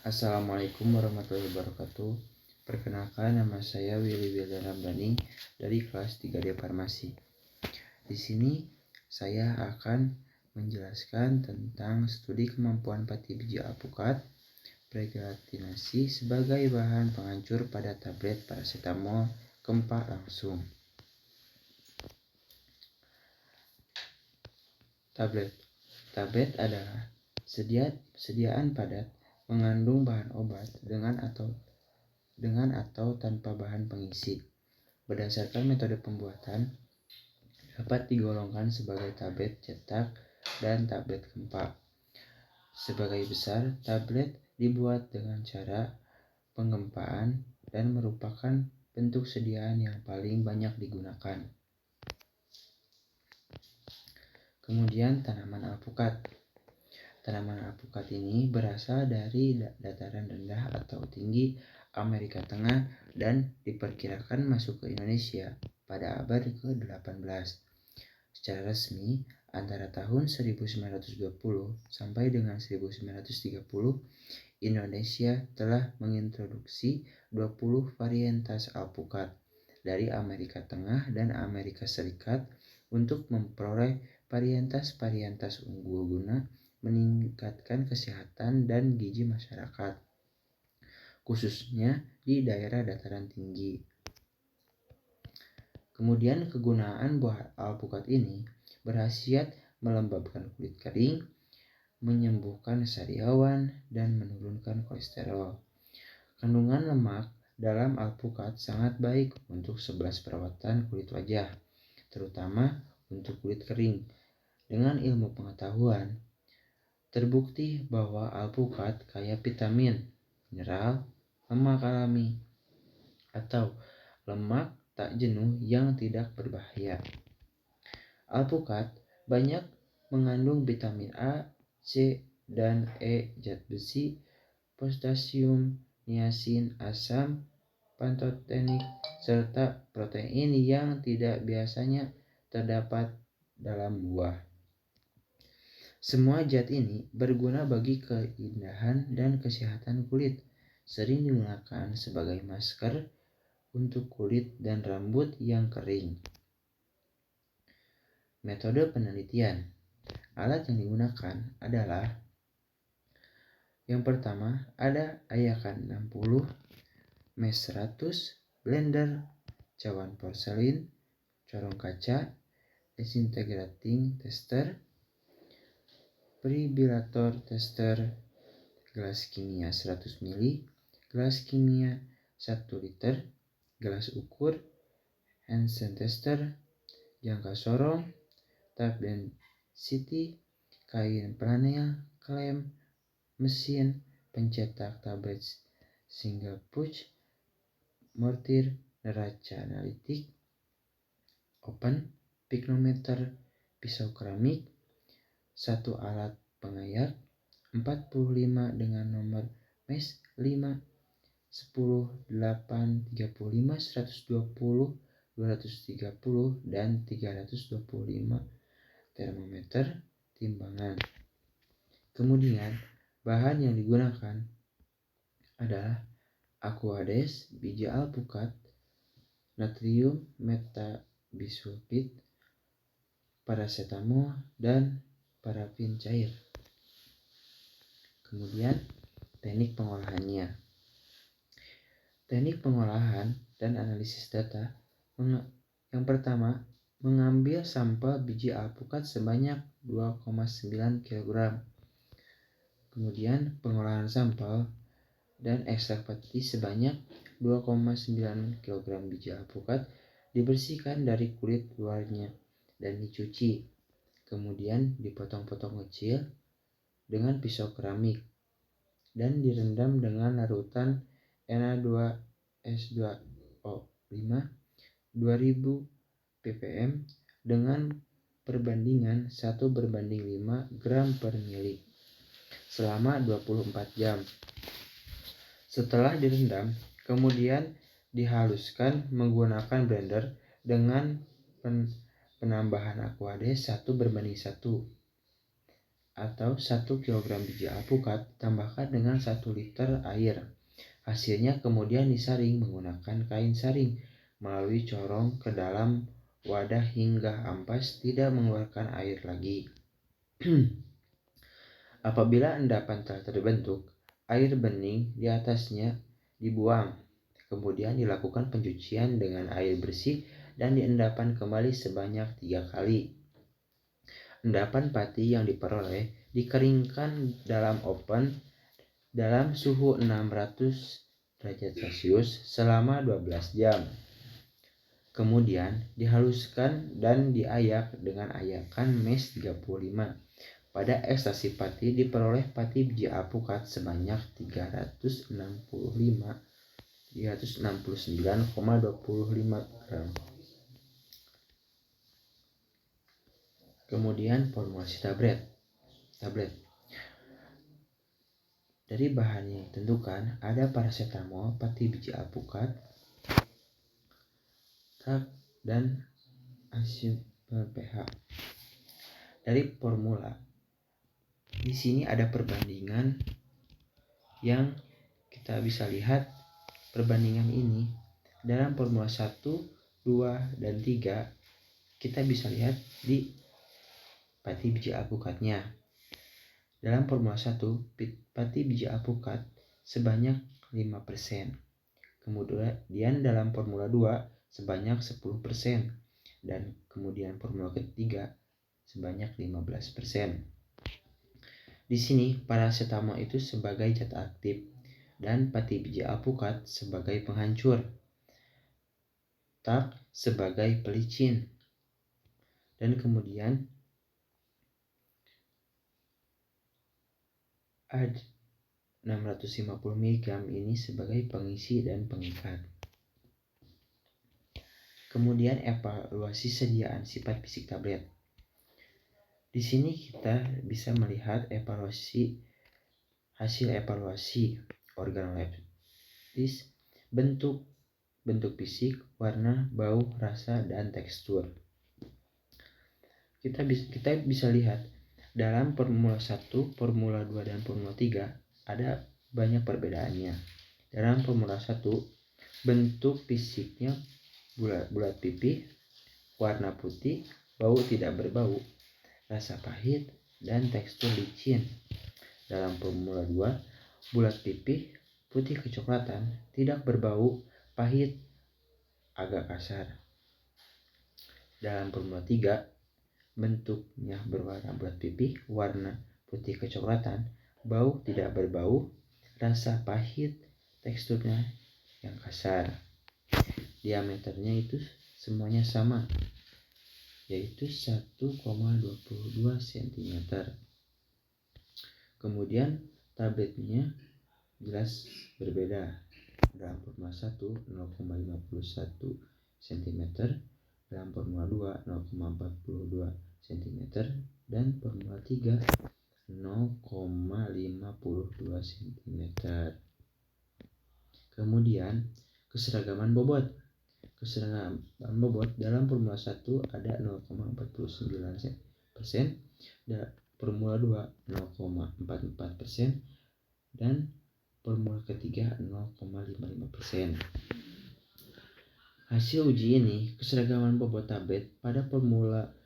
Assalamualaikum warahmatullahi wabarakatuh. Perkenalkan, nama saya Willy Wildan Ramdhani dari kelas 3D Farmasi. Di sini saya akan menjelaskan tentang studi kemampuan pati biji alpukat pregelatinasi sebagai bahan penghancur pada tablet paracetamol kempa langsung. Tablet adalah sediaan padat mengandung bahan obat dengan atau tanpa bahan pengisi. Berdasarkan metode pembuatan, dapat digolongkan sebagai tablet cetak dan tablet kempa. Sebagai besar, tablet dibuat dengan cara penggempaan dan merupakan bentuk sediaan yang paling banyak digunakan. Kemudian tanaman alpukat. Tanaman alpukat ini berasal dari dataran rendah atau tinggi Amerika Tengah dan diperkirakan masuk ke Indonesia pada abad ke-18. Secara resmi, antara tahun 1920 sampai dengan 1930, Indonesia telah mengintroduksi 20 varietas alpukat dari Amerika Tengah dan Amerika Serikat untuk memperoleh varietas unggul guna meningkatkan kesehatan dan gizi masyarakat, khususnya di daerah dataran tinggi. Kemudian kegunaan buah alpukat ini berkhasiat melembabkan kulit kering, menyembuhkan sariawan, dan menurunkan kolesterol. Kandungan lemak dalam alpukat sangat baik untuk 11 perawatan kulit wajah, terutama untuk kulit kering. Dengan ilmu pengetahuan, terbukti bahwa alpukat kaya vitamin, mineral, lemak alami, atau lemak tak jenuh yang tidak berbahaya. Alpukat banyak mengandung vitamin A, C, dan E, zat besi, potasium, niacin, asam pantotenik, serta protein yang tidak biasanya terdapat dalam buah. Semua zat ini berguna bagi keindahan dan kesehatan kulit, sering digunakan sebagai masker untuk kulit dan rambut yang kering. Metode penelitian. Alat yang digunakan adalah yang pertama ada ayakan 60, mes 100, blender, cawan porselin, corong kaca, disintegrating tester, prebilator tester, gelas kimia 100 ml, gelas kimia 1 liter, gelas ukur, Hansen tester, jangka sorong, tab density, kain flanel, klem, mesin pencetak tablet single push, mortir, neraca analitik, open, pignometer, pisau keramik, satu alat pengayak, 45 dengan nomor mes 5, 10, 8, 35, 120, 230, dan 325 termometer timbangan. Kemudian bahan yang digunakan adalah aquades, biji alpukat, natrium metabisulfit, paracetamol, dan parafin cair. Kemudian teknik pengolahannya. Teknik pengolahan dan analisis data. Yang pertama, mengambil sampel biji alpukat sebanyak 2,9 kg. Kemudian pengolahan sampel dan ekstrak pati sebanyak 2,9 kg biji alpukat dibersihkan dari kulit luarnya dan dicuci. Kemudian dipotong-potong kecil dengan pisau keramik dan direndam dengan larutan Na2S2O5 2000 ppm dengan perbandingan 1:5 gram per mili selama 24 jam. Setelah direndam, kemudian dihaluskan menggunakan blender dengan penambahan aquades 1:1. atau 1 kg biji alpukat ditambahkan dengan 1 liter air. Hasilnya kemudian disaring menggunakan kain saring melalui corong ke dalam wadah hingga ampas tidak mengeluarkan air lagi. Apabila endapan telah terbentuk, air bening di atasnya dibuang. Kemudian dilakukan pencucian dengan air bersih dan diendapan kembali sebanyak 3 kali. Endapan pati yang diperoleh dikeringkan dalam oven dalam suhu 600 derajat Celcius selama 12 jam. Kemudian dihaluskan dan diayak dengan ayakan MES 35. Pada ekstraksi pati diperoleh pati biji alpukat sebanyak 369,25 gram. Kemudian formulasi tablet. Dari bahan yang ditentukan ada paracetamol, pati biji alpukat, dan asam pH. Dari formula, di sini ada perbandingan yang kita bisa lihat. Perbandingan ini dalam formula 1, 2, dan 3 kita bisa lihat di pati biji alpukatnya. Dalam formula 1, pati biji alpukat sebanyak 5%. Kemudian dalam formula 2 sebanyak 10%. Dan kemudian formula ketiga sebanyak 15%. Di sini paracetamol itu sebagai zat aktif dan pati biji alpukat sebagai penghancur, tak sebagai pelicin. Dan kemudian ada 650 mg ini sebagai pengisi dan pengikat. Kemudian evaluasi sediaan sifat fisik tablet. Di sini kita bisa melihat hasil evaluasi organoleptis, bentuk fisik, warna, bau, rasa, dan tekstur. Kita bisa lihat dalam formula 1, formula 2, dan formula 3 ada banyak perbedaannya. Dalam formula 1, bentuk fisiknya bulat pipih, warna putih, bau tidak berbau, rasa pahit, dan tekstur licin. Dalam formula 2, bulat pipih, putih kecoklatan, tidak berbau, pahit, agak kasar. Dalam formula 3, bentuknya berwarna bulat pipih, warna putih kecoklatan, bau tidak berbau, rasa pahit, teksturnya yang kasar. Diameternya itu semuanya sama, yaitu 1,22 cm. Kemudian tabletnya jelas berbeda. Dalam formula 1 0,51 cm, dalam formula 2 0,42 cm, dan formula 3 0,52 cm. Kemudian keseragaman bobot. Keseragaman bobot dalam formula 1 ada 0,49%, dan formula 2 0,44%, dan formula ketiga 0,55%. Hasil uji ini, keseragaman bobot tablet pada formula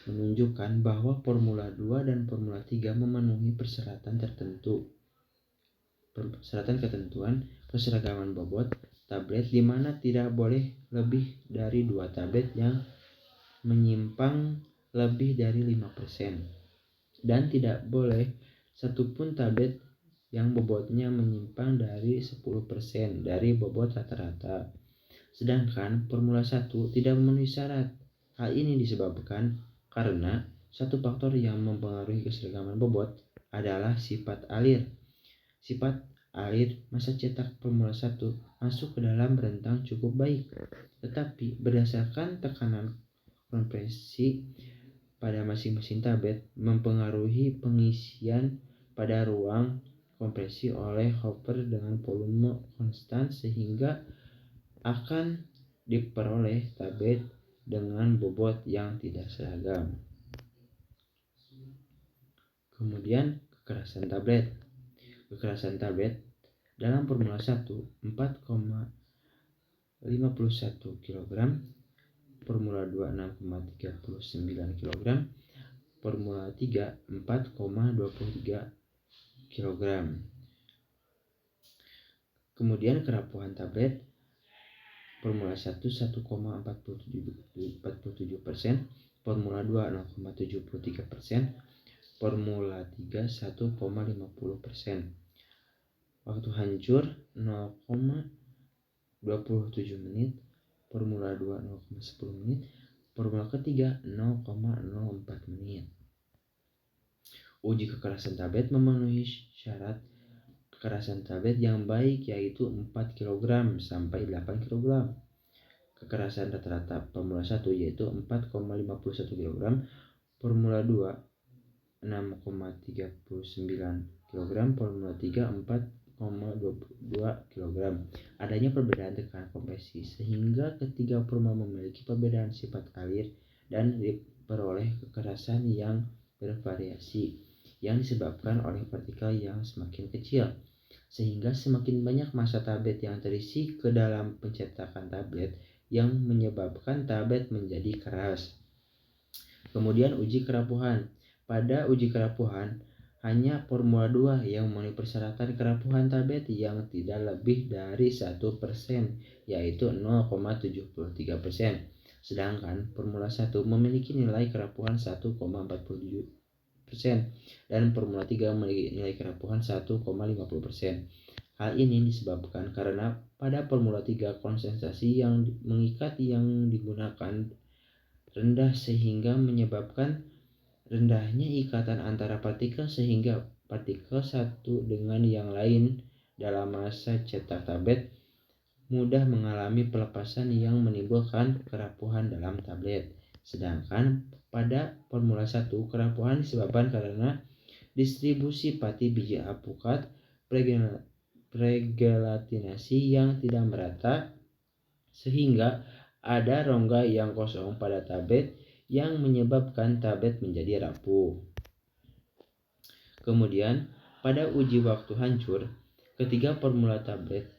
menunjukkan bahwa formula 2 dan formula 3 memenuhi persyaratan ketentuan keseragaman bobot tablet, di mana tidak boleh lebih dari 2 tablet yang menyimpang lebih dari 5%, dan tidak boleh satupun tablet yang bobotnya menyimpang dari 10% dari bobot rata-rata. Sedangkan formula 1 tidak memenuhi syarat. Hal ini disebabkan karena satu faktor yang mempengaruhi keseragaman bobot adalah sifat alir. Sifat alir masa cetak formula 1 masuk ke dalam rentang cukup baik, tetapi berdasarkan tekanan kompresi pada masing-masing tablet mempengaruhi pengisian pada ruang kompresi oleh hopper dengan volume konstan, sehingga akan diperoleh tablet dengan bobot yang tidak seragam. Kemudian kekerasan tablet. Kekerasan tablet dalam Formula 1 4,51 kg, Formula 2 6,39 kg, Formula 3 4,23 kg. Kemudian kerapuhan tablet Formula 1 1,47%, Formula 2 0,73%, Formula 3 1,50%. Waktu hancur 0,27 menit, Formula 2 0,10 menit, Formula ketiga 0,04 menit. Uji kekerasan tablet memenuhi syarat kekerasan tablet yang baik, yaitu 4 kg sampai 8 kg. Kekerasan rata-rata Formula 1 yaitu 4,51 kg, Formula 2 6,39 kg, Formula 3 4,22 kg. Adanya perbedaan tekanan kompresi sehingga ketiga formula memiliki perbedaan sifat alir dan diperoleh kekerasan yang bervariasi yang disebabkan oleh partikel yang semakin kecil, sehingga semakin banyak massa tablet yang terisi ke dalam pencetakan tablet yang menyebabkan tablet menjadi keras. Kemudian uji kerapuhan. Pada uji kerapuhan, hanya Formula 2 yang memenuhi persyaratan kerapuhan tablet yang tidak lebih dari 1%, yaitu 0,73%. Sedangkan Formula 1 memiliki nilai kerapuhan 1,47%. Dan Formula 3 memiliki nilai kerapuhan 1,50%. Hal ini disebabkan karena pada Formula 3 konsentrasi yang mengikat yang digunakan rendah sehingga menyebabkan rendahnya ikatan antara partikel sehingga partikel satu dengan yang lain dalam massa cetak tablet mudah mengalami pelepasan yang menimbulkan kerapuhan dalam tablet. Sedangkan pada Formula 1 kerapuhan disebabkan karena distribusi pati biji alpukat pregelatinasi yang tidak merata sehingga ada rongga yang kosong pada tablet yang menyebabkan tablet menjadi rapuh. Kemudian pada uji waktu hancur, ketiga formula tablet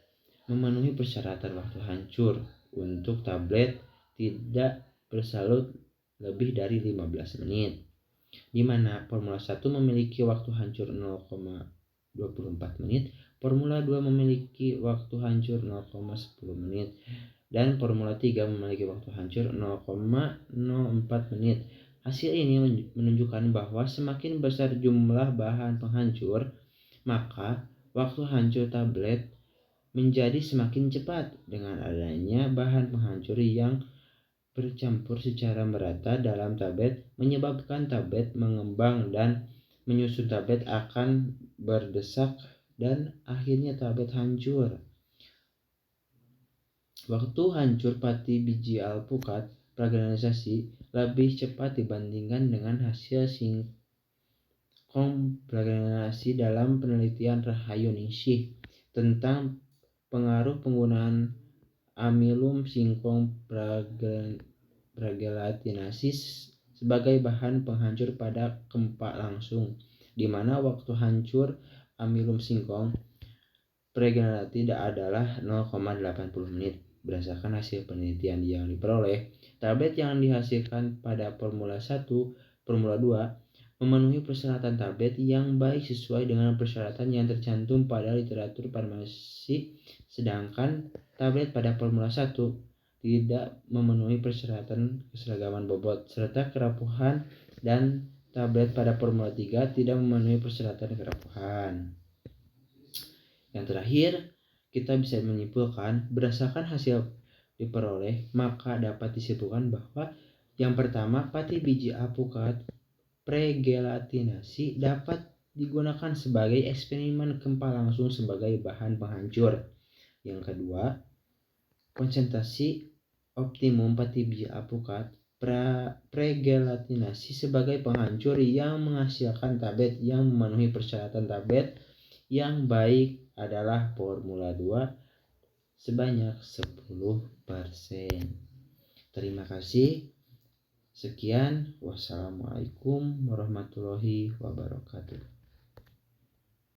memenuhi persyaratan waktu hancur untuk tablet tidak bersalut lebih dari 15 menit, di mana Formula 1 memiliki waktu hancur 0,24 menit, Formula 2 memiliki waktu hancur 0,10 menit, dan Formula 3 memiliki waktu hancur 0,04 menit. Hasil ini menunjukkan bahwa semakin besar jumlah bahan penghancur, maka waktu hancur tablet menjadi semakin cepat. Dengan adanya bahan penghancur yang bercampur secara merata dalam tablet menyebabkan tablet mengembang dan menyusun tablet akan berdesak dan akhirnya tablet hancur. Waktu hancur pati biji alpukat pregelatinasi lebih cepat dibandingkan dengan hasil singkong pregelatinasi dalam penelitian Rahayu Ningsih tentang pengaruh penggunaan amilum singkong pregelatinasi sebagai bahan penghancur pada kempak langsung, di mana waktu hancur amilum singkong pregelatinasi adalah 0,80 menit. Berdasarkan hasil penelitian yang diperoleh, tablet yang dihasilkan pada Formula 1, Formula 2 memenuhi persyaratan tablet yang baik sesuai dengan persyaratan yang tercantum pada literatur farmasi, sedangkan tablet pada Formula 1 tidak memenuhi persyaratan keseragaman bobot serta kerapuhan, dan tablet pada Formula 3 tidak memenuhi persyaratan kerapuhan. Yang terakhir, kita bisa menyimpulkan berdasarkan hasil diperoleh, maka dapat disimpulkan bahwa yang pertama, pati biji alpukat pregelatinasi dapat digunakan sebagai eksperimen kempak langsung sebagai bahan penghancur. Yang kedua, konsentrasi optimum pati biji alpukat pregelatinasi sebagai penghancur yang menghasilkan tablet yang memenuhi persyaratan tablet yang baik adalah Formula 2 sebanyak 10%. Terima kasih. Sekian, wassalamualaikum warahmatullahi wabarakatuh.